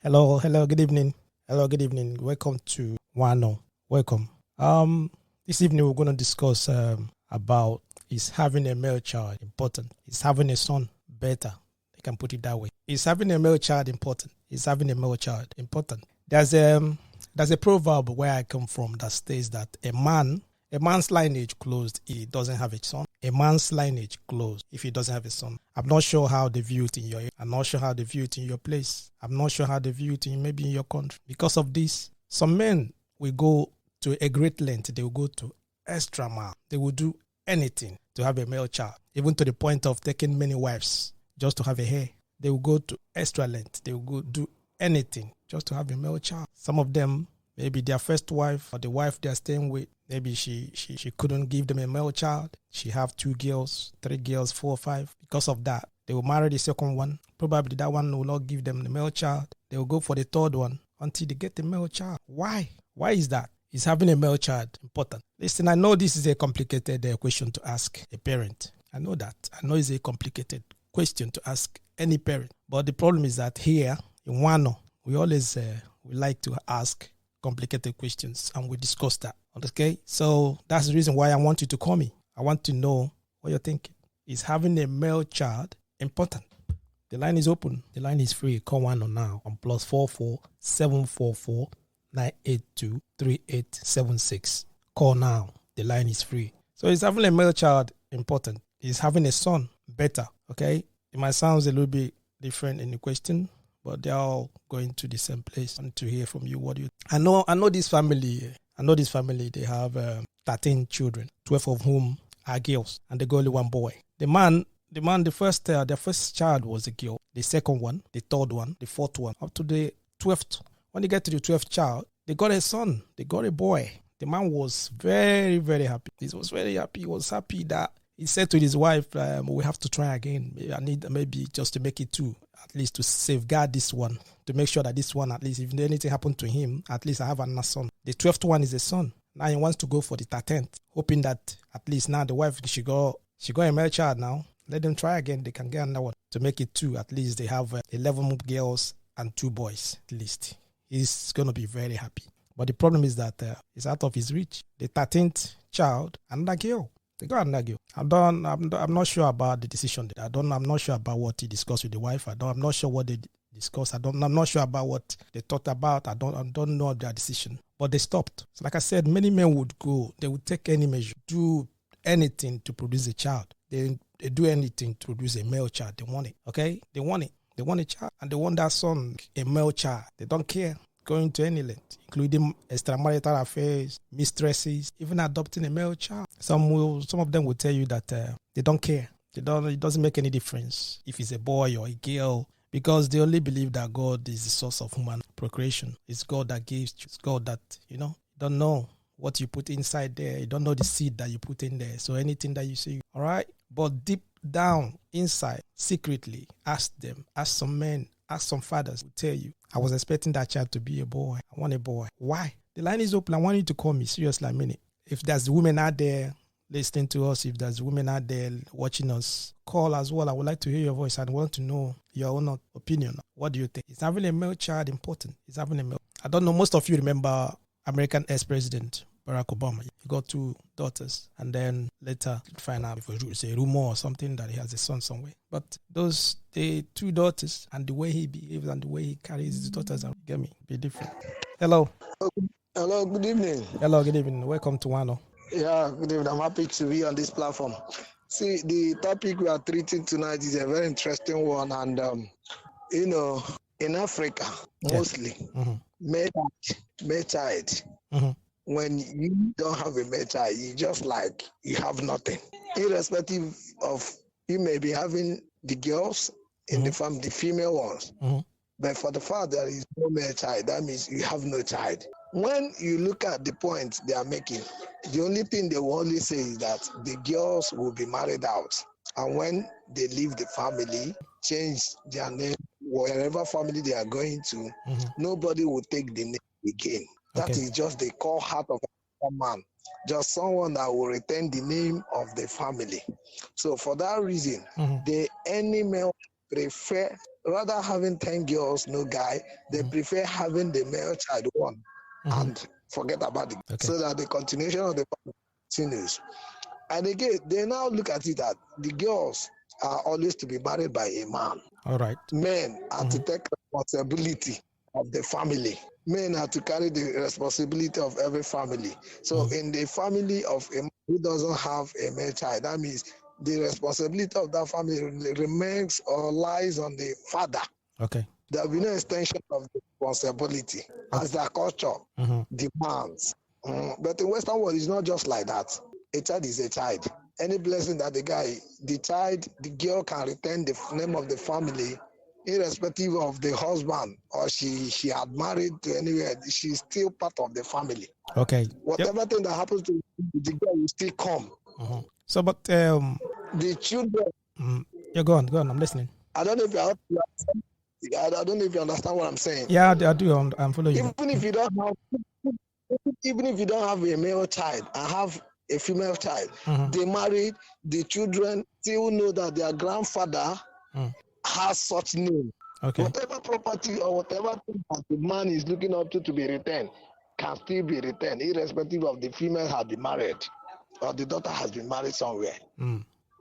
Hello, good evening. Hello, good evening. Welcome to Wano. Welcome. This evening we're going to discuss about is having a male child important? Is having a son better? I can put it that way. Is having a male child important? Is having a male child important? There's a proverb where I come from that states that a man's lineage closed if he doesn't have a son. A man's lineage closed if he doesn't have a son. I'm not sure how they view it in your area. I'm not sure how they view it in your place. I'm not sure how they view it in maybe in your country. Because of this, some men will go to a great length. They will go to extramarital. They will do anything to have a male child, even to the point of taking many wives just to have a heir. They will go to extra length. They will go do anything just to have a male child. Some of them, maybe their first wife or the wife they're staying with, maybe she couldn't give them a male child. She have 2 girls, 3 girls, 4 or 5. Because of that, they will marry the second one. Probably that one will not give them the male child. They will go for the third one until they get the male child. Why? Why is that? Is having a male child important? Listen, I know this is a complicated question to ask a parent. I know that. I know it's a complicated question to ask any parent. But the problem is that here in Wano, we always we like to ask complicated questions and we discuss that. Okay, so that's the reason why I want you to call me. I want to know what you're thinking. Is having a male child important? The line is open. The line is free. Call Wano now on +44 744 982 3876. Call now. The line is free. So is having a male child important? Is having a son better? Okay, it might sound a little bit different in the question, but they're all going to the same place. I want to hear from you. What do you? I know this family. They have 13 children, 12 of whom are girls, and they got only one boy. The first child was a girl. The second one, the third one, the fourth one, up to the 12th. When they get to the 12th child, they got a son. They got a boy. The man was very, very happy. He was very happy. He was happy that he said to his wife, we have to try again. I need maybe just to make it 2, at least to safeguard this one, to make sure that this one, at least if anything happened to him, at least I have another son. The 12th one is a son. Now he wants to go for the 13th, hoping that at least now the wife, she got a male child now. Let them try again. They can get another one to make it 2. At least they have 11 girls and 2 boys at least. He's going to be very happy. But the problem is that it's out of his reach. The 13th child, another girl. They got another girl. I'm not sure about the decision. I'm not sure about what he discussed with the wife. I'm not sure what they discussed. I'm not sure about what they thought about. I don't know their decision. But they stopped. So like I said, many men would go. They would take any measure, do anything to produce a child. They do anything to produce a male child. They want it. Okay? They want it. They want a child. And they want that son, a male child. They don't care. Going to any length, including extramarital affairs, mistresses, even adopting a male child. Some of them will tell you that they don't care. It doesn't make any difference if it's a boy or a girl, because they only believe that God is the source of human procreation. It's God that gives you. It's God that, you don't know what you put inside there. You don't know the seed that you put in there. So anything that you see, all right? But deep down, inside, secretly, ask them, ask some men, ask some fathers who tell you, I was expecting that child to be a boy. I want a boy. Why? The line is open. I want you to call me. Seriously, I mean it. If there's women out there listening to us, if there's women out there watching us, call as well. I would like to hear your voice. I want to know your own opinion. What do you think? Is having a male child important? Is having a male? I don't know. Most of you remember American ex-president Barack Obama. He got 2 daughters, and then later find out if it's a rumor or something that he has a son somewhere. But the 2 daughters and the way he behaves and the way he carries his daughters, get me, be different. Hello. Hello, good evening. Hello, good evening. Welcome to Wano. Yeah, good evening. I'm happy to be on this platform. See, the topic we are treating tonight is a very interesting one, and in Africa, mostly, male child. Mm-hmm. When you don't have a male child, you just like you have nothing. Irrespective of, you may be having the girls in the family, the female ones. Mm-hmm. But for the fact there is no male child, that means you have no child. When you look at the point they are making, the only thing they will only say is that the girls will be married out. And when they leave the family, change their name, wherever family they are going to, nobody will take the name again. That is just the core heart of a man. Just someone that will retain the name of the family. So for that reason, the any male prefer rather having 10 girls, no guy, they prefer having the male child one and forget about it, so that the continuation of the family continues. And again, they now look at it that the girls are always to be married by a man. All right. Men are to take responsibility of the family. Men are to carry the responsibility of every family. So in the family of a man who doesn't have a male child, that means the responsibility of that family remains or lies on the father. Okay. There will be no extension of the responsibility as their culture demands. But in Western world, it's not just like that. A child is a child. Any blessing that the girl can retain the name of the family, irrespective of the husband or she had married to anywhere, she's still part of the family. Okay. Whatever thing that happens to the girl will still come. So, but the children. Yeah, go on. I'm listening. I don't know if you understand what I'm saying. Yeah, I do. I'm following you. Even if you don't have a male child and have a female child, they married, the children still know that their grandfather has such name. Okay. Whatever property or whatever thing that the man is looking up to be returned can still be returned, irrespective of the female has been married or the daughter has been married somewhere.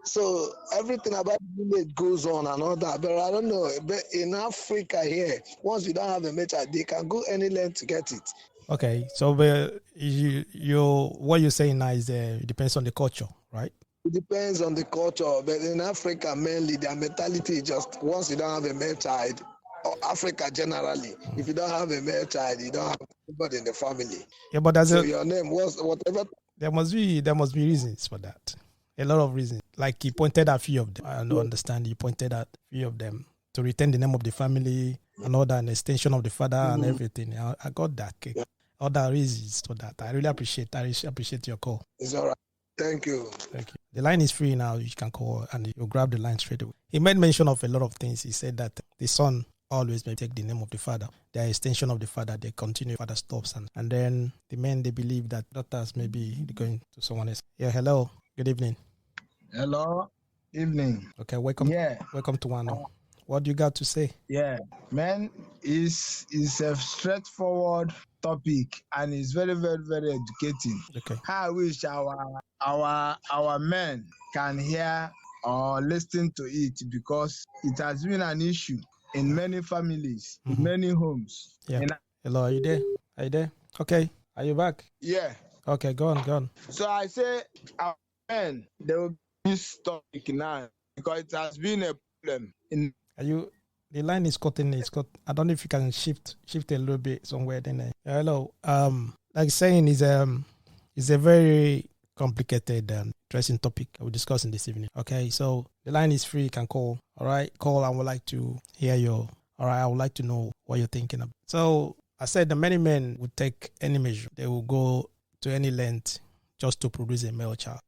So everything about the village goes on and all that. But I don't know. But in Africa here, once you don't have a male child, they can go any length to get it. Okay. So what you're saying now is it depends on the culture, right? It depends on the culture. But in Africa, mainly, their mentality is just once you don't have a male child, or Africa generally, if you don't have a male child, you don't have anybody in the family. Yeah, but your name was whatever. There must be reasons for that. A lot of reasons. Like he pointed out a few of them. I don't understand. He pointed out a few of them to retain the name of the family and all that, an extension of the father and everything. I got that. Okay. All the reasons for that. I really appreciate. Your call. It's all right. Thank you. The line is free now. You can call and you grab the line straight away. He made mention of a lot of things. He said that the son always may take the name of the father. The extension of the father, they continue, father stops. And then the men, they believe that daughters may be going to someone else. Yeah, hello. Good evening. Hello. Evening. Okay, welcome. Yeah. Welcome to One. What do you got to say? Yeah, man, is a straightforward topic and it's very, very, very educating. Okay. I wish our men can hear or listen to it because it has been an issue in many families, in many homes. Yeah. Hello, are you there? Okay. Are you back? Yeah. Okay, go on. So I say our men, they will be this topic now because it has been a problem. The line is cutting. I don't know if you can shift a little bit somewhere. Then hello. Like saying is a very complicated and interesting topic we're discussing this evening. Okay, so the line is free. You can call. All right, call. I would like to hear your. All right, I would like to know what you're thinking about. So I said that many men would take any measure. They will go to any length just to produce a male child,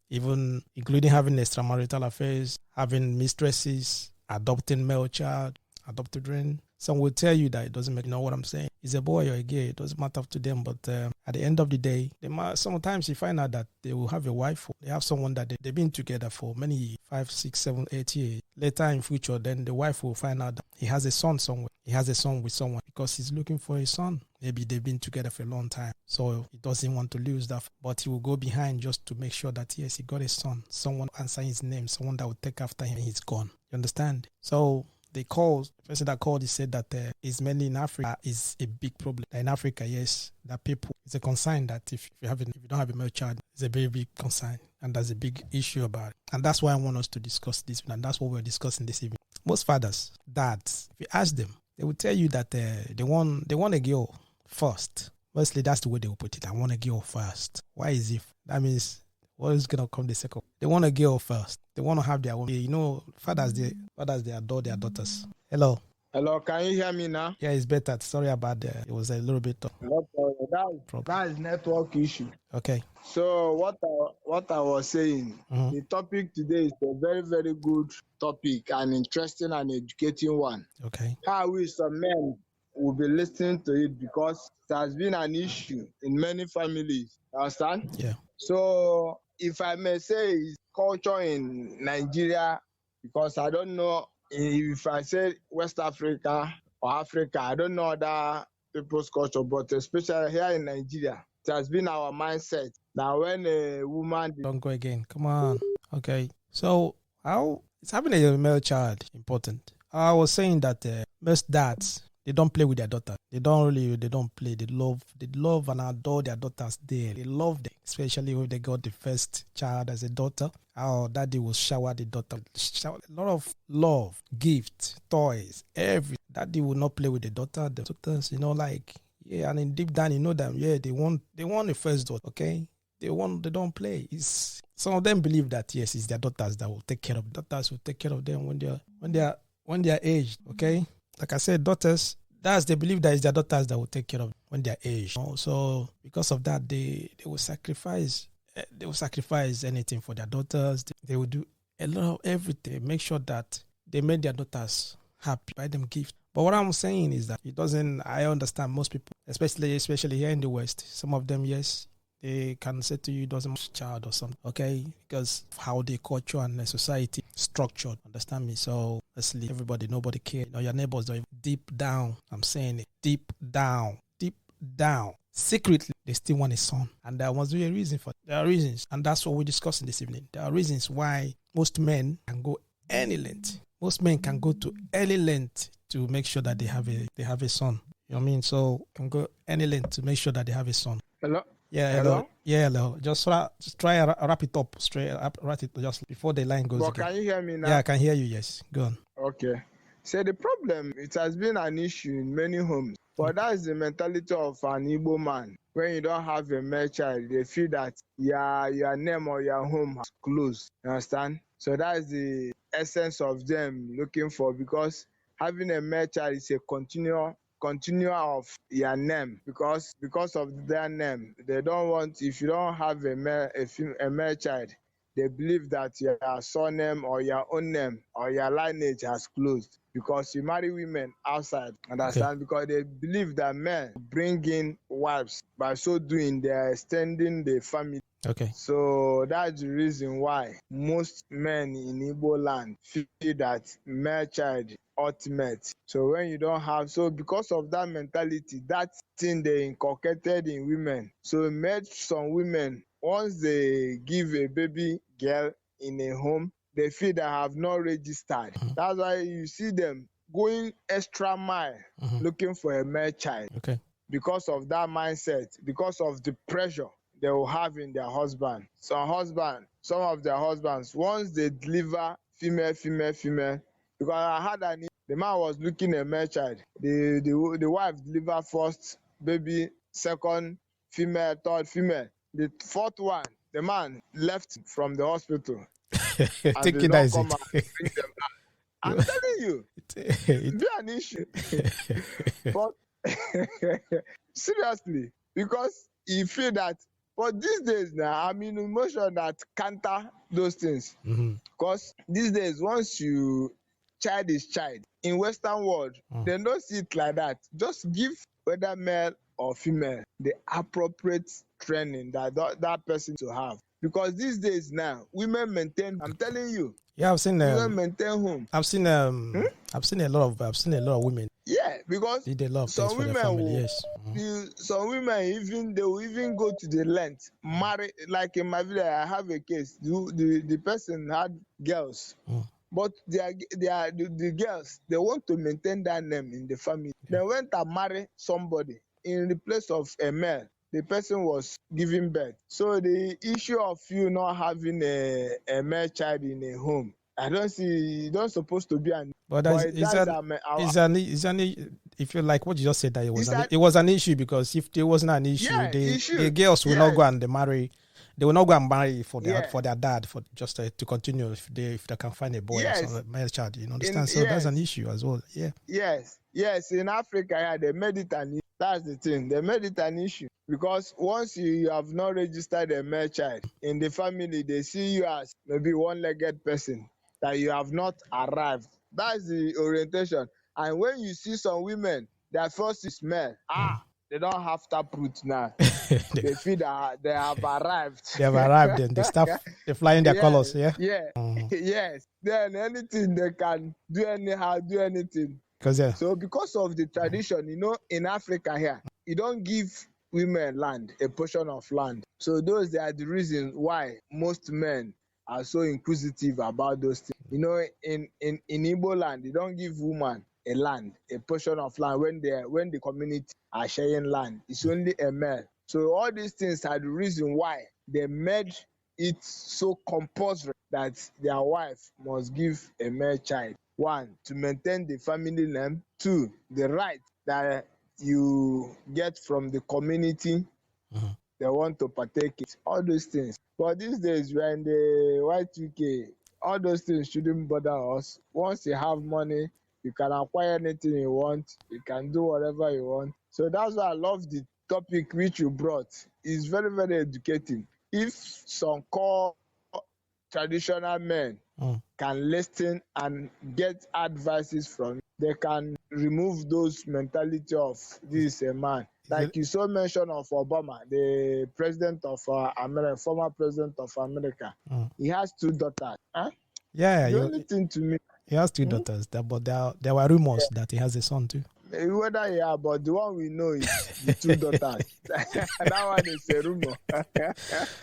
even including having extramarital affairs, having mistresses, adopting male child, adopted children. Some will tell you that it doesn't make, you know what I'm saying? It's a boy or a girl, it doesn't matter to them. But at the end of the day, sometimes you find out that they will have a wife. They have someone that they've been together for many years, 5, 6, 7, 8 years. Later in future, then the wife will find out that he has a son somewhere. He has a son with someone because he's looking for a son. Maybe they've been together for a long time. So he doesn't want to lose that. But he will go behind just to make sure that, yes, he got a son. Someone answer his name. Someone that will take after him. He's gone. You understand? So the person that called, he said that is mainly in Africa is a big problem. In Africa, yes, that people, it's a concern that if you don't have a male child, it's a very big concern. And there's a big issue about it. And that's why I want us to discuss this. And that's what we're discussing this evening. Most fathers, dads, if you ask them, they will tell you that they want a girl first. Mostly that's the way they will put it. I want a girl first. Why is it? That means what is going to come the second? They want a girl first. They want to have their own. You know, fathers, they adore their daughters. Hello. Hello, can you hear me now? Yeah, it's better. Sorry about that. It was a little bit that is network issue. Okay. So what I was saying, the topic today is a very, very good topic, an interesting and educating one. Okay. I wish some men will be listening to it because it has been an issue in many families. Understand? Yeah. So if I may say, it's culture in Nigeria, because I don't know if I say West Africa or Africa, I don't know other people's culture, but especially here in Nigeria, it has been our mindset that when a woman Don't go again. Come on. Okay. So how is having a male child important? I was saying that most dads, they don't play with their daughter. They don't play. They love and adore their daughters there. They love them, especially when they got the first child as a daughter. Our daddy will shower the daughter, shower a lot of love, gifts, toys, everything. Daddy will not play with the daughter. The daughters, like, yeah, and in deep down, you know them, yeah, they want a first daughter, okay? They don't play. Some of them believe that yes, it's their daughters that will take care of daughters will take care of them when they are aged. Okay, like I said, daughters. They believe that it's their daughters that will take care of them when they are aged. So because of that, they will sacrifice. They will sacrifice anything for their daughters. They will do a lot of everything. Make sure that they make their daughters happy. Buy them gifts. But what I'm saying is that it doesn't. I understand most people, especially here in the West. Some of them, yes, they can say to you, it doesn't matter child or something, okay? Because of how the culture and the society structured, understand me? So let's leave everybody, nobody cares. Your neighbors don't even, deep down, I'm saying it, deep down, secretly, they still want a son. And there must be a reason for it. There are reasons, and that's what we're discussing this evening. There are reasons why most men can go any length. Most men can go to any length to make sure that they have a son. You know what I mean? So can go any length to make sure that they have a son. Hello? Yeah, hello. Yeah, hello. Just try and wrap it up straight up, wrap it just before the line goes. But again. can you hear me now? Yeah, I can hear you. Yes, go on. Okay. So the problem, it has been an issue in many homes. But that is the mentality of an Igbo man. When you don't have a male child, they feel that your name or your home has closed. You understand? So that is the essence of them looking for, because having a male child is a continual of your name, because of their name. They don't want, if you don't have a male child, they believe that your surname or your own name or your lineage has closed, because you marry women outside, understand? Okay. Because they believe that men bring in wives. By so doing, they are extending the family. Okay. So that's the reason why most men in Igbo land feel that male child ultimate. So when you don't have, so because of that mentality, that thing they inculcated in women, so it made some women, once they give a baby girl in a home, they feel they have not registered. Mm-hmm. That's why you see them going extra mile, mm-hmm, looking for a male child. Okay. Because of that mindset, because of the pressure they will have in their husband. Some of their husbands, once they deliver female, because I had the man was looking a male child. The wife delivered first baby, second female, third female. The fourth one, the man left from the hospital and did not come and bring them back. I'm telling you, it'll be an issue. But seriously, because you feel that. But these days now, I'm in emotion that counter those things. Because these days, once child is child, in Western world, they don't see it like that. Just give, whether male or female, the appropriate training that person to have. Because these days now, women maintain, I'm telling you. Yeah, I've seen women maintain home. I've seen a lot of women. Yeah, because they love some women family, yes. Some women they will even go to the length, marry. Like in my village, I have a case. The person had girls, but the girls, they want to maintain that name in the family. They went and marry somebody in the place of a male. The person was giving birth. So the issue of you not having a male child in a home, I don't see. You don't supposed to be an. But if you like what you just said, that it was an issue, because if there wasn't an issue, the girls will not go and marry. They will not go and marry for their dad, for just to continue if they can find a boy or some male child. You understand? So that's an issue as well. Yeah. Yes. In Africa, they made it an issue. That's the thing. They made it an issue, because once you have not registered a male child in the family, they see you as maybe one-legged person, that you have not arrived. That's the orientation. And when you see some women, their first is male. they don't have taproot now. They feel that they have arrived. They have arrived and they start flying their colors, yeah? Yes. Then anything they can do anyhow, do anything. So because of the tradition, in Africa here, you don't give women land, a portion of land. So those are the reasons why most men are so inquisitive about those things. In Igbo land, you don't give woman a land, a portion of land when the community are sharing land. It's only a male. So all these things are the reason why they made it so compulsory that their wife must give a male child. 1, to maintain the family name. 2, the right that you get from the community. They want to partake it. All those things. But these days, we're in the Y2K. All those things shouldn't bother us. Once you have money, you can acquire anything you want. You can do whatever you want. So that's why I love the topic which you brought. It's very, very educating. If some core traditional men can listen and get advices from, they can remove those mentality of this man. Like you so mentioned of Obama, the president of America, former president of America. He has 2 daughters. Yeah, the only thing to me, he has 2 daughters, but there were rumors that he has a son too. Whether but the one we know is the 2 daughters. That one is a rumor.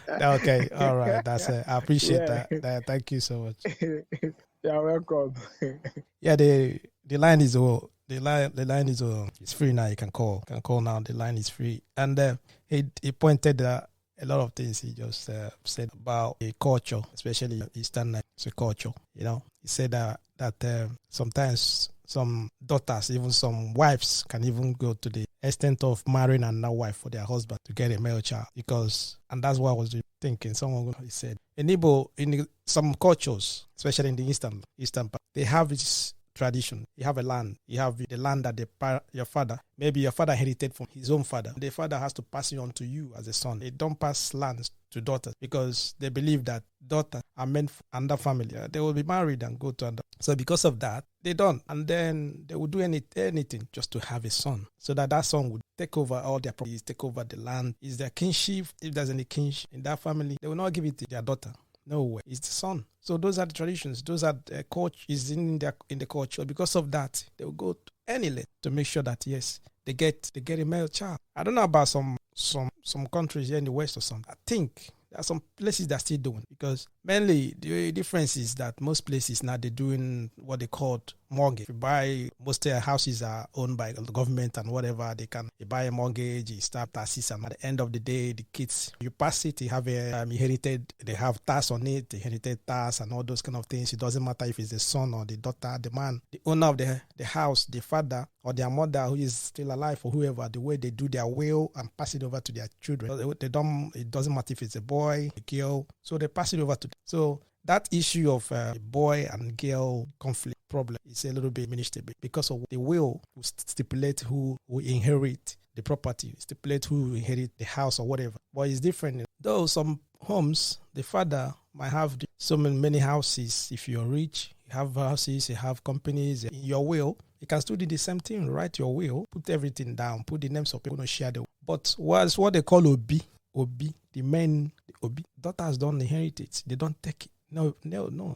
Okay, all right. That's it. I appreciate that. Thank you so much. You're welcome. Yeah, the line is all. The line is it's free now. You can call. Now. The line is free. And he pointed a lot of things he just said about a culture, especially Eastern culture. He said that sometimes some daughters, even some wives, can even go to the extent of marrying another wife for their husband to get a male child. And that's what I was thinking. Someone said in Igbo, in some cultures, especially in the Eastern part, they have this tradition. You have a land. You have the land that your father, maybe your father inherited from his own father. The father has to pass it on to you as a son. They don't pass lands to daughters because they believe that daughters are meant for another family. They will be married and go to another. So because of that, they don't. And then they will do anything just to have a son. So that son would take over all their properties, take over the land. Is there kinship? If there's any kinship in that family, they will not give it to their daughter. No way. It's the son. So those are the traditions. Those are the culture is in the culture. Because of that, they will go to any length to make sure that yes, they get a male child. I don't know about some countries here in the West or something. I think there are some places that are still doing, because mainly the difference is that most places now they're doing what they call mortgage. If you buy, most houses are owned by the government and whatever, you buy a mortgage, you start taxes, and at the end of the day, the kids, you pass it, you have inherited, they have tax on it, they inherited tax and all those kind of things. It doesn't matter if it's the son or the daughter, the man, the owner of the house, the father or their mother who is still alive or whoever, the way they do their will and pass it over to their children. It doesn't matter if it's a boy, a girl, so they pass it over to them. So that issue of boy and girl conflict problem is a little bit diminished a bit because of the will stipulate who will inherit the property, stipulate who will inherit the house or whatever. But it's different. Though some homes, the father might have so many houses. If you're rich, you have houses, you have companies. In your will, you can still do the same thing. Write your will, put everything down, put the names of people who share the will. But what's what they call Obi, the men, the Obi, daughters don't inherit it. They don't take it. No,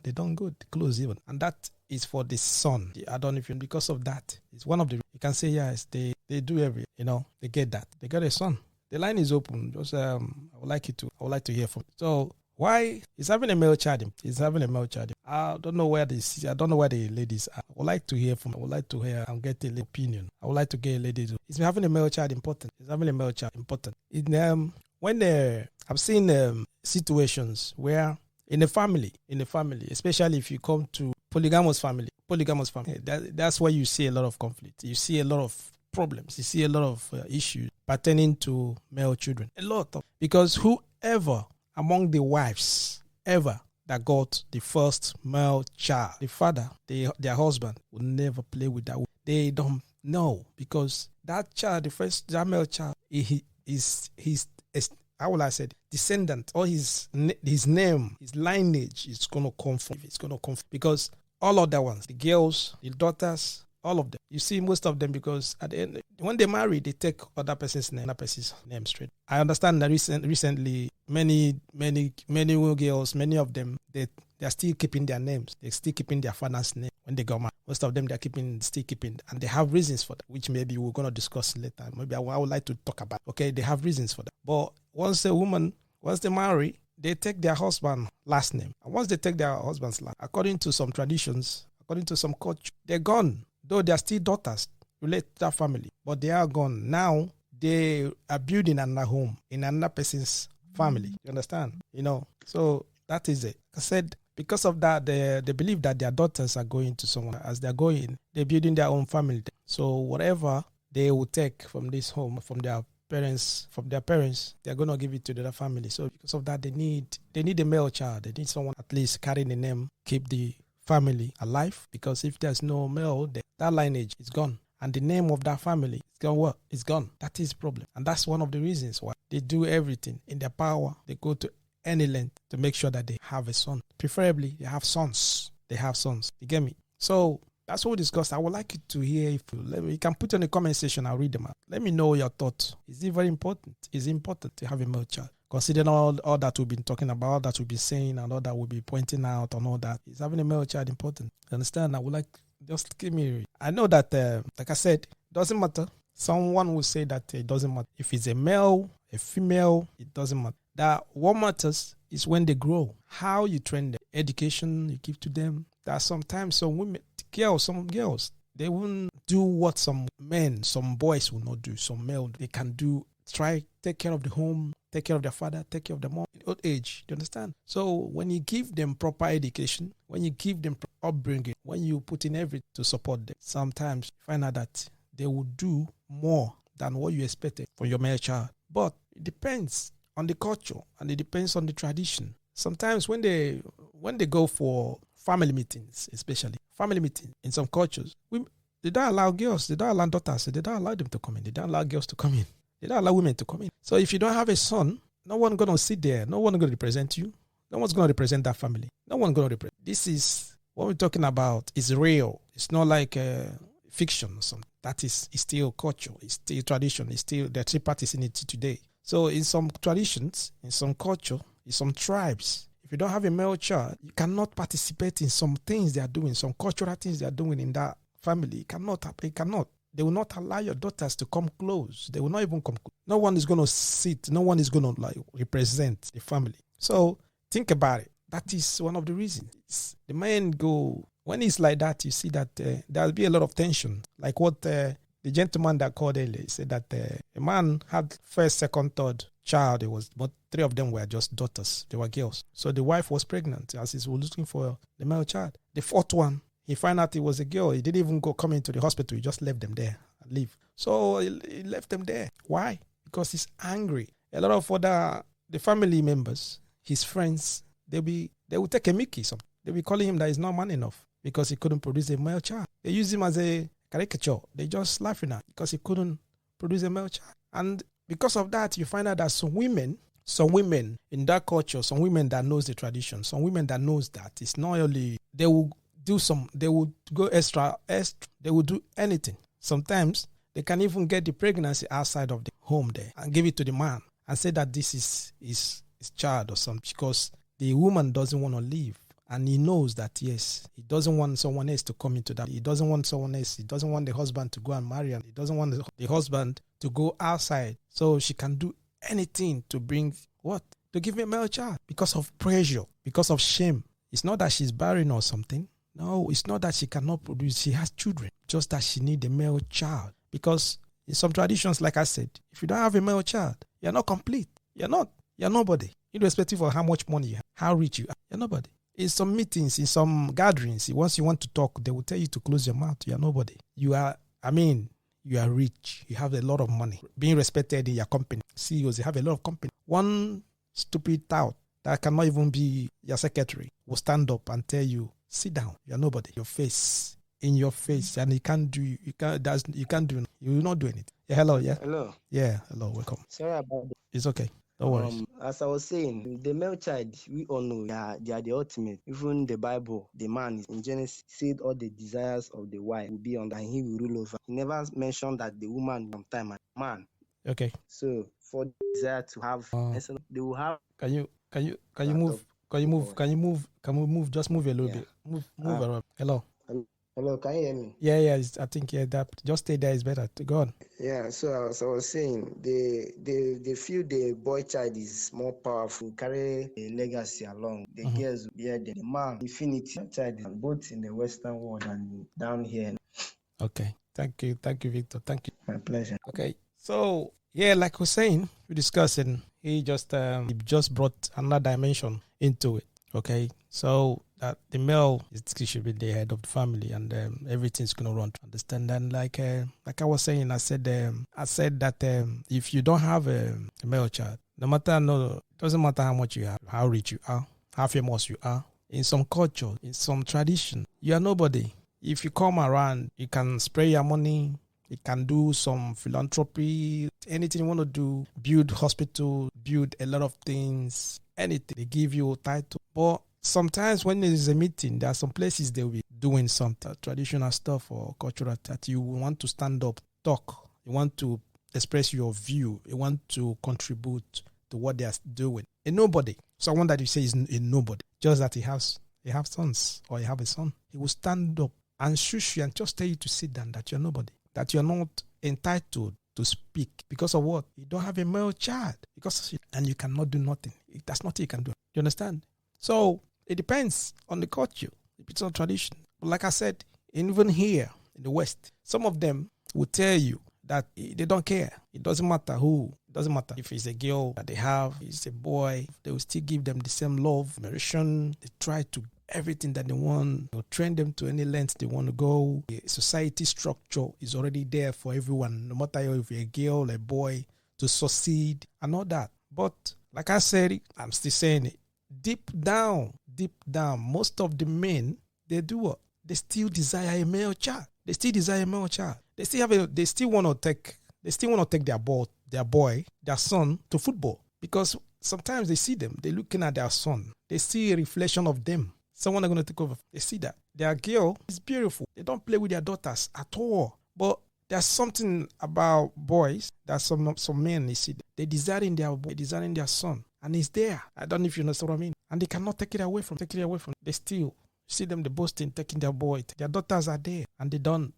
they don't go close even. And that is for the son. I don't even, because of that, it's one of the, you can say, yes, they do they get that. They got a son. The line is open. Just, I would like to hear from you. So why is having a male child? I don't know where the ladies are. I would like to hear from, I would like to hear and get an opinion. I would like to get a lady to, is having a male child important? Is having a male child important? I've seen situations where in the family, especially if you come to polygamous family, that's where you see a lot of conflict. You see a lot of problems. You see a lot of issues pertaining to male children. Because whoever among the wives ever that got the first male child, the father, their husband will never play with that. They don't know, because that child, that male child, how will I say it? Descendant, or his name, his lineage is going to come from. It's going to come from, because all other ones, the girls, the daughters, All of them. You see most of them because at the end, when they marry, they take other person's name straight. I understand that recently, many girls, many of them, they are still keeping their names. They're still keeping their father's name when they got married. Most of them, they're still keeping, and they have reasons for that, which maybe we're going to discuss later. Maybe I would like to talk about. Okay, they have reasons for that. But once they marry, they take their husband's last name. And once they take their husband's last, according to some traditions, according to some culture, they're gone. Though they are still daughters related to that family, but they are gone. Now they are building another home in another person's family. You understand? So that is it. I said, because of that, they believe that their daughters are going to someone. As they're going, they're building their own family. So whatever they will take from this home, from their parents, they're going to give it to the other family. So because of that, they need a male child. They need someone at least carrying the name, keep the family alive. Because if there's no male, that lineage is gone. And the name of that family is gone. What? It's gone. That is the problem. And that's one of the reasons why they do everything in their power. They go to any length to make sure that they have a son. Preferably, they have sons. You get me? So that's what we discussed. I would like you to hear. You can put in the comment section. I'll read them out. Let me know your thoughts. Is it very important? Is it important to have a male child? Considering all that we've been talking about, all that we've been saying, and all that we'll be pointing out, and all that, is having a male child important? Understand? I would like just give me. I know that, like I said, it doesn't matter. Someone will say that it doesn't matter if it's a male, a female. It doesn't matter. That what matters is when they grow, how you train them, education you give to them. That sometimes some girls, they won't do what some boys will not do. Some male, they can do, take care of the home, take care of their father, take care of their mom in old age. Do you understand? So when you give them proper education, when you give them upbringing, when you put in everything to support them, sometimes you find out that they will do more than what you expected for your male child. But it depends on the culture and it depends on the tradition. Sometimes when they go for family meetings, especially family meetings in some cultures, they don't allow girls, they don't allow daughters, they don't allow them to come in. They don't allow girls to come in. They don't allow women to come in. So if you don't have a son, no one going to sit there. No one going to represent you. No one's going to represent that family. No one going to represent. This is what we're talking about. Is real. It's not like fiction or something. That is still culture. It's still tradition. It's still, there are three parties in it today. So in some traditions, in some culture, in some tribes, if you don't have a male child, you cannot participate in some things they are doing, some cultural things they are doing in that family. It cannot. They will not allow your daughters to come close. They will not even come close. No one is going to sit. No one is going to represent the family. So think about it. That is one of the reasons. The men go, when it's like that, you see that there'll be a lot of tension. Like what the gentleman that called earlier, he said that a man had first, second, third child. But three of them were just daughters. They were girls. So the wife was pregnant as he was looking for the male child. The fourth one, he found out it was a girl. He didn't even come into the hospital. He just left them there and leave. So he left them there. Why? Because he's angry. A lot of the family members, his friends, they will take a mickey. They'll be calling him that he's not man enough because he couldn't produce a male child. They use him as a caricature. They just laughing at because he couldn't produce a male child. And because of that, you find out that some women in that culture, some women that knows the tradition, some women that knows that it's not only, they will go extra, they will do anything. Sometimes they can even get the pregnancy outside of the home there and give it to the man and say that this is his child or something because the woman doesn't want to leave. And he knows that, yes, he doesn't want someone else to come into that. He doesn't want someone else. He doesn't want the husband to go and marry him. He doesn't want the husband to go outside. So she can do anything to bring what? To give me a male child because of pressure, because of shame. It's not that she's barren or something. No, it's not that she cannot produce. She has children. Just that she needs a male child. Because in some traditions, like I said, if you don't have a male child, you're not complete. You're not. You're nobody. Irrespective of how much money you have, how rich you are, you're nobody. In some meetings, in some gatherings, once you want to talk, they will tell you to close your mouth. You're nobody. You are rich. You have a lot of money. Being respected in your company. CEOs, they have a lot of company. One stupid tout that cannot even be your secretary will stand up and tell you, sit down. You're nobody. In your face, and you can't do. You will not do anything. Yeah, hello. Yeah. Hello. Yeah, hello. Welcome. Sorry about that. It's okay. No worries. As I was saying, the male child, we all know they are the ultimate. Even the Bible, the man in Genesis said all the desires of the wife will be on, and he will rule over. He never mentioned that the woman will time and man. Okay. So for the desire to have, they will have. Can you move? Can we move? Just move a little bit. Move around. Hello. Hello, can you hear me? Yeah. I think that just stay there is better. Go on. Yeah. So as I was saying, they feel the boy child is more powerful, carry a legacy along. The girls bear the man infinity child, both in the Western world and down here. Okay. Thank you, Victor. Thank you. My pleasure. Okay. So yeah, like we're saying, we're discussing. He just brought another dimension into it. Okay. So that the male should be the head of the family, and everything's gonna run. Understand? And like I was saying, I said that if you don't have a male child, it doesn't matter how much you have, how rich you are, how famous you are. In some culture, in some tradition, you are nobody. If you come around, you can spray your money. You can do some philanthropy, anything you want to do, build hospital, build a lot of things, anything. They give you a title. But sometimes when there is a meeting, there are some places they will be doing some traditional stuff or cultural that you want to stand up, talk. You want to express your view. You want to contribute to what they are doing. A nobody. Someone that you say is a nobody. Just that he have sons or you have a son. He will stand up and shush you and just tell you to sit down, that you're nobody. That you're not entitled to speak because of what? You don't have a male child. And you cannot do nothing. That's nothing you can do. You understand? So it depends on the culture. It's on tradition. But like I said, even here in the West, some of them will tell you that they don't care. It doesn't matter who. It doesn't matter if it's a girl that they have, it's a boy. They will still give them the same love, admiration. They try to everything that they want, train them to any length they want to go. The society structure is already there for everyone, no matter if you're a girl, a boy, to succeed and all that. But like I said, I'm still saying it. Deep down, most of the men, they do what? They still desire a male child. They still want to take their boy, their son to football, because sometimes they see them, they're looking at their son, they see a reflection of them. Someone are going to take over. They see that their girl is beautiful. They don't play with their daughters at all. But there's something about boys that some men, they see, they desiring their son, and he's there. I don't know if you understand what I mean. And they cannot take it away from. They still see them, they boasting, taking their boy. Their daughters are there, and they don't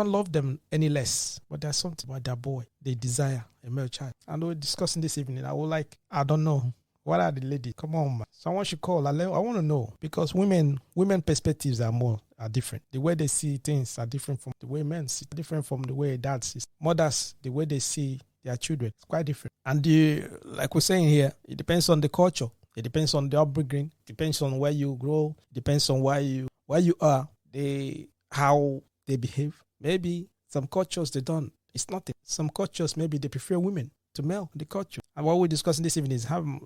love them any less. But there's something about their boy. They desire a male child. And we're discussing this evening. I don't know. What are the ladies? Come on, man. Someone should call. I want to know, because women perspectives are different. The way they see things are different from the way men see. Different from the way dads see. Mothers, the way they see their children, it's quite different. And like we're saying here, it depends on the culture. It depends on the upbringing. It depends on where you grow. It depends on where you are. How they behave. Maybe some cultures they don't. It's nothing. Some cultures maybe they prefer women to male in the culture. And what we're discussing this evening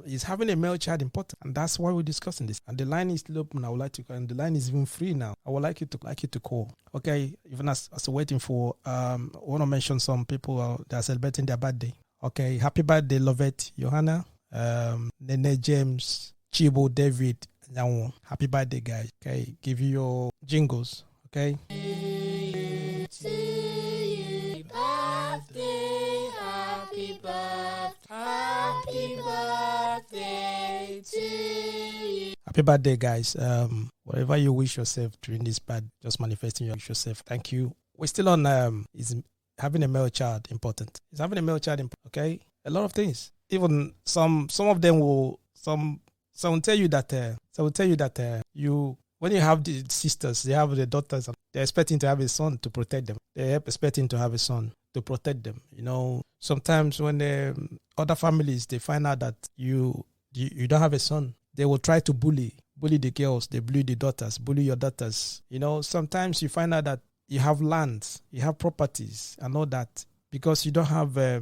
is having a male child important, and that's why we're discussing this. And the line is open. I would like to, and the line is even free now. I would like you to call. Okay, even as waiting for, I want to mention some people that are celebrating their birthday. Okay, happy birthday, Lovette, Johanna, Nene James, Chibo, David, Nyawo. Happy birthday, guys. Okay, give you your jingles. Okay. Happy birthday, guys. Whatever you wish yourself during this bad, just manifesting your wish yourself. Thank you. We're still on is having a male child important. Is having a male child important? Okay. A lot of things. Even some of them will tell you that you, when you have the sisters, they have the daughters, they're expecting to have a son to protect them. They're expecting to have a son to protect them. You know, sometimes when other families, they find out that you don't have a son, they will try to bully the girls, they bully the daughters, bully your daughters. You know, sometimes you find out that you have lands, you have properties and all that, because you don't have a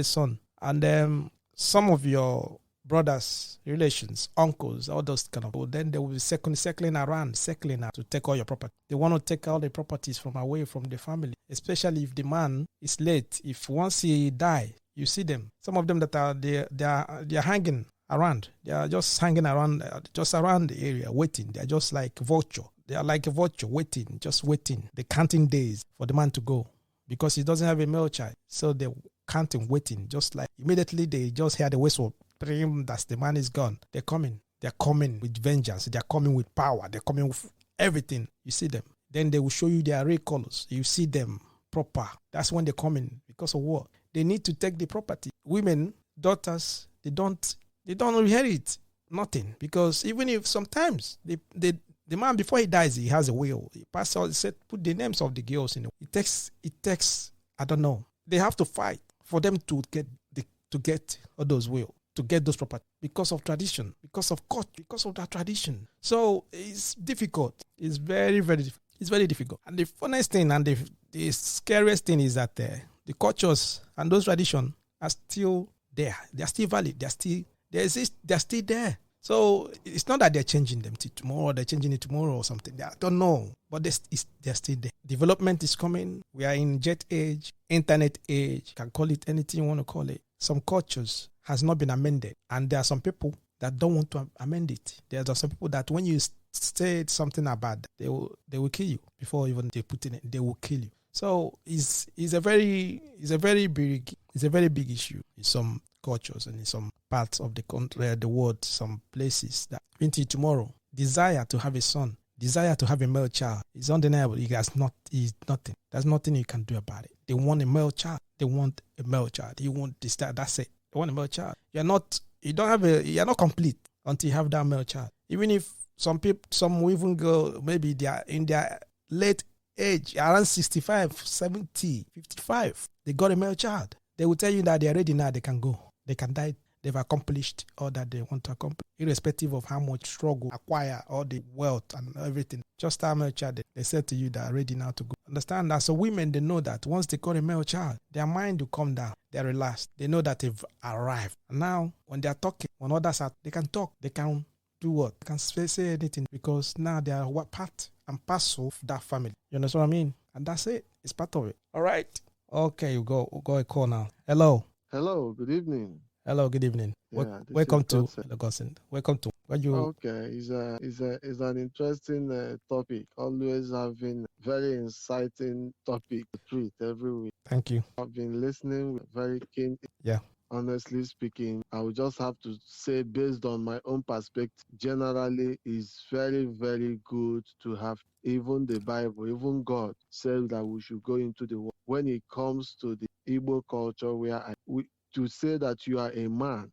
son. And some of your brothers, relations, uncles, all those kind of people, then they will be circling out to take all your property. They want to take all the properties from away from the family, especially if the man is late. If once he die, You see them. Some of them that are they are hanging around. They are just hanging around, just around the area, waiting. They are just like vulture. They are like a vulture, waiting, just waiting. They're counting days for the man to go because he doesn't have a male child. So they're counting, waiting, just like immediately they just hear the whistle. That's the man is gone. They're coming. They're coming with vengeance. They're coming with power. They're coming with everything. You see them. Then they will show you their real colors. You see them proper. That's when they're coming. Because of what? They need to take the property. Women, daughters, they don't inherit nothing. Because even if sometimes the man, before he dies, he has a will. He passes out, he said, put the names of the girls in it. It takes, I don't know. They have to fight for them to get all those will, to get those property because of tradition, because of court, because of that tradition. So it's difficult. It's very, very difficult. It's very difficult. And the funniest thing and the scariest thing is that the cultures and those traditions are still there. They are still valid. They exist. They are still there. So it's not that they're changing them to tomorrow, they're changing it tomorrow or something. I don't know. But they're still there. Development is coming. We are in jet age, internet age. You can call it anything you want to call it. Some cultures has not been amended. And there are some people that don't want to amend it. There are some people that when you say something about that, they will kill you before even they put in it. They will kill you. So it's a very big issue in some cultures and in some parts of the country, the world, some places that into tomorrow, desire to have a son, desire to have a male child is undeniable. Is nothing. There's nothing you can do about it. They want a male child. They want a male child. You want this, that's it. They want a male child. You're not complete until you have that male child. Even if some will even go, maybe they are in their late age, around 65, 70, 55, they got a male child. They will tell you that they are ready now, they can go. They can die. They've accomplished all that they want to accomplish, irrespective of how much struggle, acquire all the wealth and everything. Just how male child they said to you that are ready now to go. Understand that? So women, they know that once they got a male child, their mind will come down. They're relaxed. They know that they've arrived. And now, when they're talking, when others are, they can talk. They can do what? They can say anything because now they are part and parcel of that family. You understand what I mean? And that's it. It's part of it. All right. Okay, you go a call now. Hello. Hello, good evening. Hello, good evening. Yeah, Welcome to Gossen. Welcome to what you. Okay, it's an interesting topic. Always having very inciting topic to treat every week. Thank you. I've been listening very keen. Yeah. Honestly speaking, I would just have to say, based on my own perspective, generally, it's very, very good to have. Even the Bible, even God says that we should go into the world. When it comes to the Igbo culture, to say that you are a man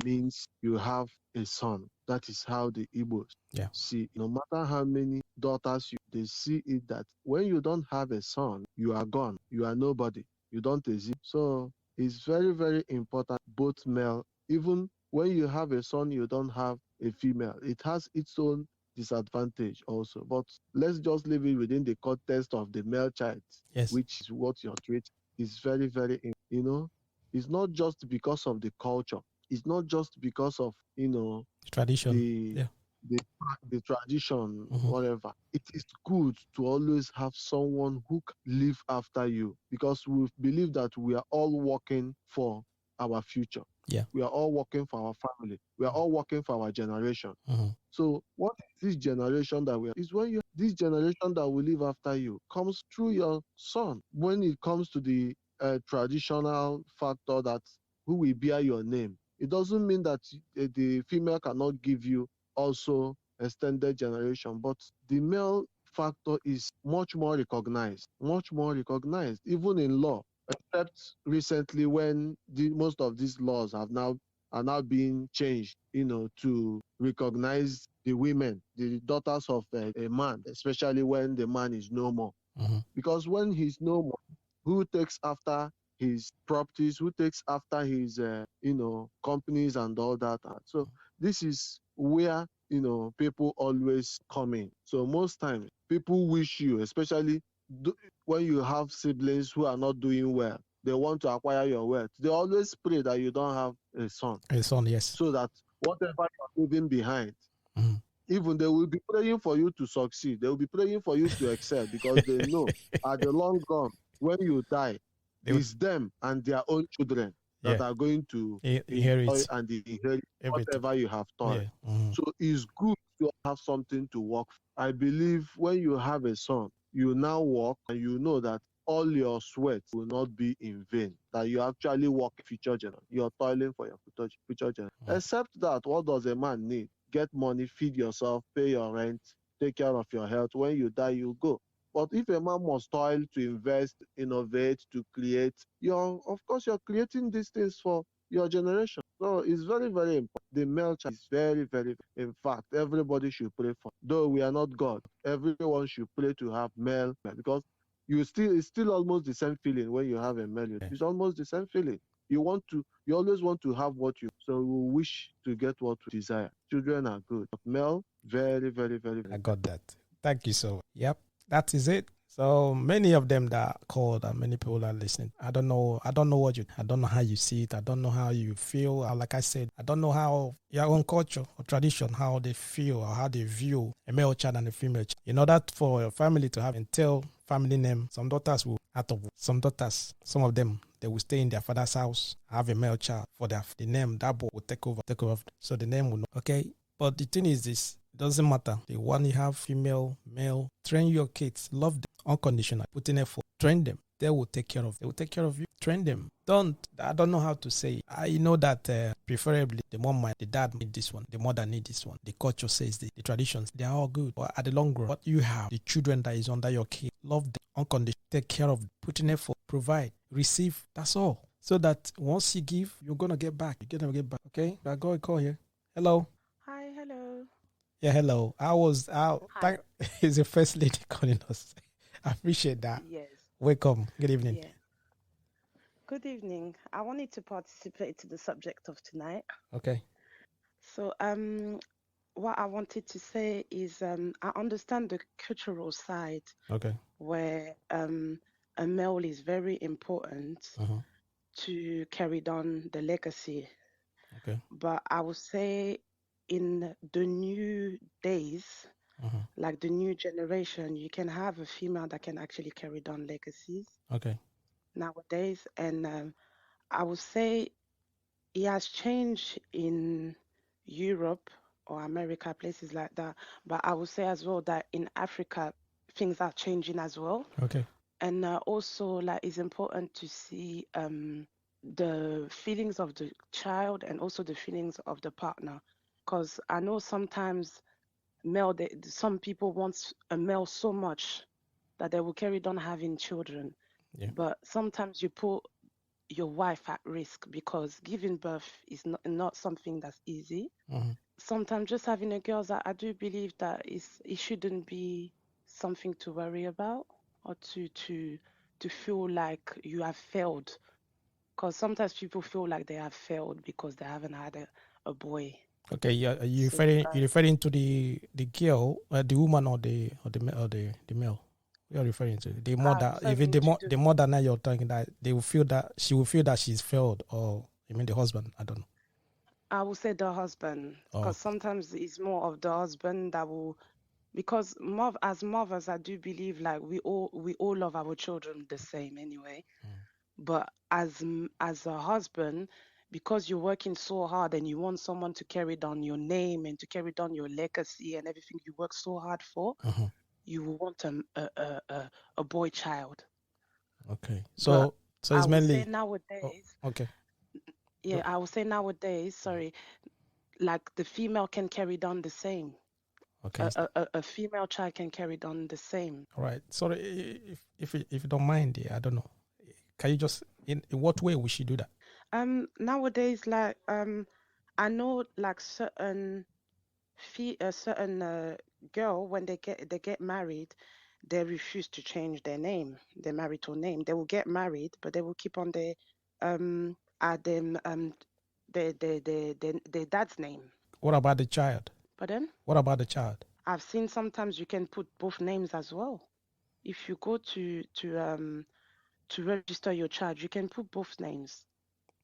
means you have a son. That is how the Igbos see. No matter how many daughters they see it that when you don't have a son, you are gone. You are nobody. You don't exist. So it's very, very important, both male. Even when you have a son, you don't have a female. It has its own disadvantage also. But let's just leave it within the context of the male child, which is what you're treating. It's very, very, it's not just because of the culture. It's not just because of, tradition. The tradition, whatever. It is good to always have someone who can live after you, because we believe that we are all working for our future. Yeah. We are all working for our family. We are all working for our generation. So what is this generation that we are? Is when this generation that will live after you comes through your son. When it comes to the traditional factor that who will bear your name, it doesn't mean that the female cannot give you also extended generation, but the male factor is much more recognized, even in law, except recently when most of these laws are now being changed, to recognize the women, the daughters of a man, especially when the man is no more. Because when he's no more, who takes after his properties, who takes after his companies and all that? So this is where people always come in. So most times people wish you, especially when you have siblings who are not doing well, they want to acquire your wealth. They always pray that you don't have a son. A son, yes. So that whatever you're leaving behind, even they will be praying for you to succeed. They will be praying for you to excel, because they know at the long run, when you die, it's them and their own children that are going to enjoy and inherit whatever you have taught. So it's good to have something to work for. I believe when you have a son, you now work and you know that all your sweat will not be in vain, that you actually work future generation. You're toiling for your future generation. Except that, what does a man need? Get money, feed yourself, pay your rent, take care of your health. When you die, you go. But if a man must toil to invest, innovate, to create, of course you're creating these things for your generation. So it's very, very important. The male child is very, very, in fact, everybody should pray for. Though we are not God, everyone should pray to have male, because it's still almost the same feeling when you have a male. It's almost the same feeling. You always want to have what you, so we wish to get what we desire. Children are good. But male, very, very, very, very. I got that. Thank you so much. Yep, that is it. So many of them that are called and many people are listening. I don't know I don't know how you see it. I don't know how you feel. Like I said, I don't know how your own culture or tradition, how they feel or how they view a male child and a female child. In order for a family to have entail family name, some daughters will some of them, they will stay in their father's house, have a male child for the name, that boy will take over. So the name will know. Okay. But the thing is this, it doesn't matter. The one you have, female, male, train your kids, love them unconditional, put in effort, train them. They will take care of you. Train them. I don't know how to say it. I know that preferably the mom, the dad need this one, the mother need this one. The culture says the traditions, they are all good. But at the long run, what you have, the children that is under your care, love them unconditional, take care of them, put in effort, provide, receive. That's all. So that once you give, you're gonna get back. Okay? I got a call here. Hello. Hi, hello. Yeah, hello. Thank is the first lady calling us. I appreciate that. Yes. Welcome. Good evening. Yeah. Good evening. I wanted to participate to the subject of tonight. Okay. So, what I wanted to say is, I understand the cultural side. Okay. Where a male is very important to carry on the legacy. Okay. But I would say in the new days, like the new generation, you can have a female that can actually carry on legacies. Okay. Nowadays, and I would say it has changed in Europe or America, places like that. But I would say as well that in Africa, things are changing as well. Okay. And also, like, it's important to see the feelings of the child and also the feelings of the partner. Because I know sometimes some people want a male so much that they will carry on having children. Yeah. But sometimes you put your wife at risk because giving birth is not something that's easy. Sometimes just having a girl, I do believe that it shouldn't be something to worry about or to feel like you have failed. Because sometimes people feel like they have failed because they haven't had a boy. Okay, you referring to the girl, the woman or the male? You're referring to the mother. Even the mother now you're talking that she will feel that she's failed, or you mean the husband? I don't know. I will say the husband, because sometimes it's more of the husband that will, because as mothers, I do believe like we all love our children the same anyway. But as a husband, because you're working so hard and you want someone to carry down your name and to carry down your legacy and everything you work so hard for, you will want a boy child. Okay, so it's mainly nowadays. Okay. Yeah, I would say nowadays. Sorry, like the female can carry down the same. Okay. A female child can carry on the same. All right. Sorry, if you don't mind, I don't know. Can you just in what way we should do that? Nowadays, like I know like certain girl, when they get married, they refuse to change their name, their marital name. They will get married, but they will keep on their dad's name. What about the child? Pardon? What about the child? I've seen sometimes you can put both names as well. If you go to register your child, you can put both names,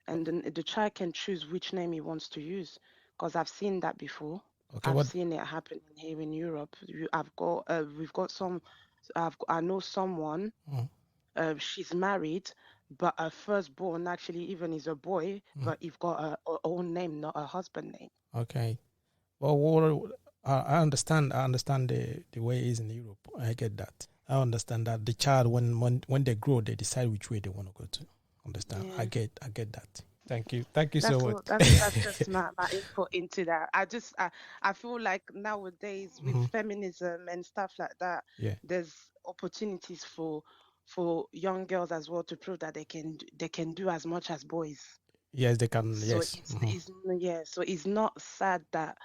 and then the child can choose which name he wants to use. Because I've seen that before. Okay, I've seen it happen here in Europe. I know someone. She's married, but a firstborn actually even is a boy, but you've got a own name, not a husband name. Okay. Well, I understand. I understand the way it is in Europe. I get that. I understand that the child, when they grow, they decide which way they want to go to. Understand? Yeah. I get that. Thank you so That's much. all. That's just my input into that. I feel like nowadays with feminism and stuff like that, Yeah. there's opportunities for young girls as well to prove that they can do as much as boys. Yes, they can. So Yes. so it's not sad that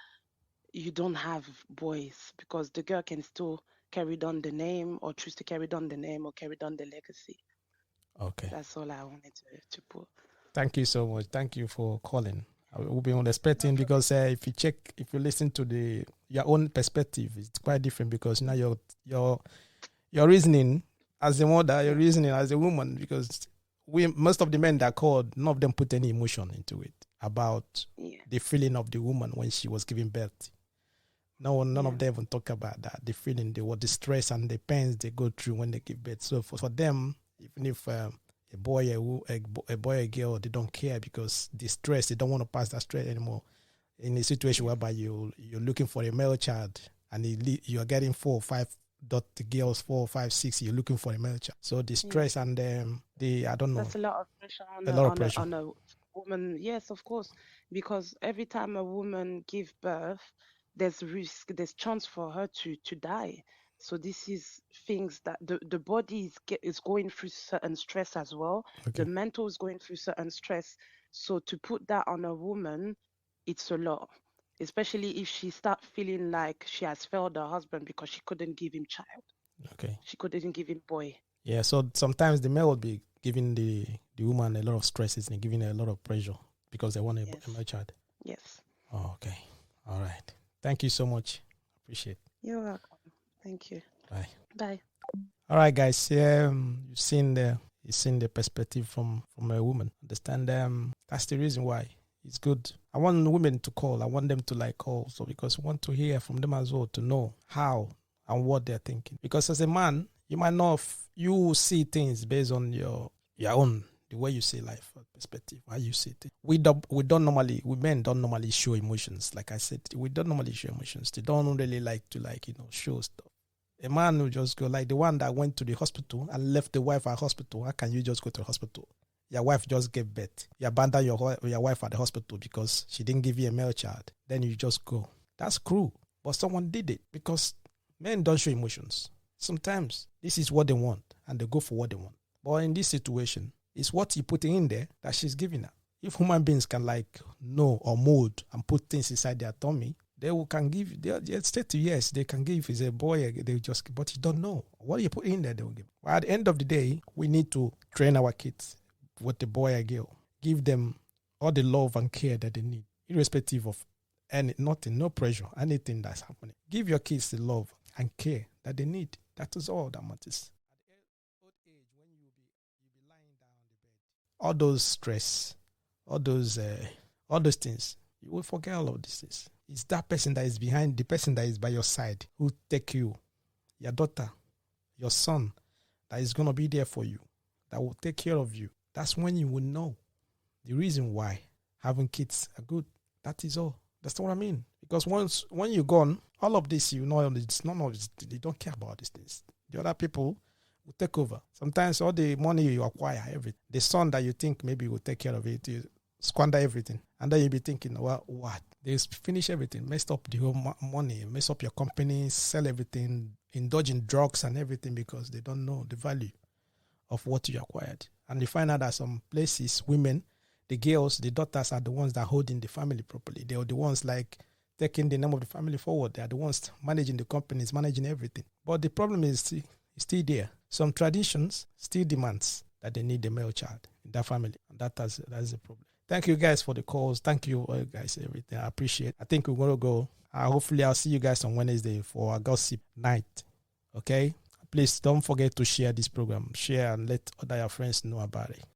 you don't have boys, because the girl can still carry on the name, or choose to carry on the name, or carry on the legacy. Okay. That's all I wanted to put. Thank you so much. Thank you for calling. I will be expecting, because if you listen to your own perspective, it's quite different, because now your reasoning as a mother, your reasoning as a woman, because most of the men that called, none of them put any emotion into it about the feeling of the woman when she was giving birth. None of them even talk about that, the feeling, the stress and the pains they go through when they give birth. So for them, even if a boy, a girl, they don't care, because the stress, they don't want to pass that stress anymore. In a situation whereby you're looking for a male child, and you're getting 4 or 5 girls, 4 or 5, 6, you're looking for a male child. So the stress and I don't know. That's a lot of pressure on a woman. Yes, of course, because every time a woman gives birth, there's risk, there's chance for her to die. So this is things that the body is going through certain stress as well. Okay. The mental is going through certain stress. So to put that on a woman, it's a lot, especially if she starts feeling like she has failed her husband because she couldn't give him child. Okay. She couldn't give him boy. Yeah, so sometimes the male will be giving the woman a lot of stresses and giving her a lot of pressure because they want a male child. Yes. Oh, okay. All right. Thank you so much. Appreciate it. You're welcome. Thank you. Bye. Bye. All right, guys. You've seen the perspective from a woman. Understand? That's the reason why it's good. I want women to call. I want them to call, so because I want to hear from them as well, to know how and what they're thinking. Because as a man, you might not you see things based on your own, the way you see life perspective, how you see it. We men don't normally show emotions. Like I said, we don't normally show emotions. They don't really like to show stuff. A man will just go, like the one that went to the hospital and left the wife at hospital. How can you just go to the hospital? Your wife just gave birth. You abandon your wife at the hospital because she didn't give you a male child. Then you just go. That's cruel. But someone did it, because men don't show emotions. Sometimes this is what they want and they go for what they want. But in this situation, it's what you put in there that she's giving her. If human beings can know or mold and put things inside their tummy, they can give, they'll say to yes, they can give. If it's a boy, they just, but you don't know. What you put in there, they will give. But at the end of the day, we need to train our kids with the boy or girl. Give them all the love and care that they need, irrespective of nothing, no pressure, anything that's happening. Give your kids the love and care that they need. That is all that matters. At the old age, when you'll be lying down on the bed, all those stress, all those things, you will forget all of these things. It's that person that is behind, the person that is by your side, who take you, your daughter, your son, that is going to be there for you, that will take care of you. That's when you will know the reason why having kids are good. That is all. That's what I mean. Because when you're gone, all of this, it's none of this, they don't care about these things. The other people will take over. Sometimes all the money you acquire, everything, the son that you think maybe will take care of it, you squander everything. And then you'll be thinking, well, what? They finish everything, messed up the whole money, mess up your company, sell everything, indulge in drugs and everything, because they don't know the value of what you acquired. And you find out that some places, women, the girls, the daughters are the ones that are holding the family properly. They are the ones taking the name of the family forward. They are the ones managing the companies, managing everything. But the problem is still there. Some traditions still demands that they need a male child in that family. And that's the problem. Thank you guys for the calls. Thank you guys, everything. I appreciate it. I think we're going to go. Hopefully I'll see you guys on Wednesday for our gossip night. Okay? Please don't forget to share this program. Share and let other your friends know about it.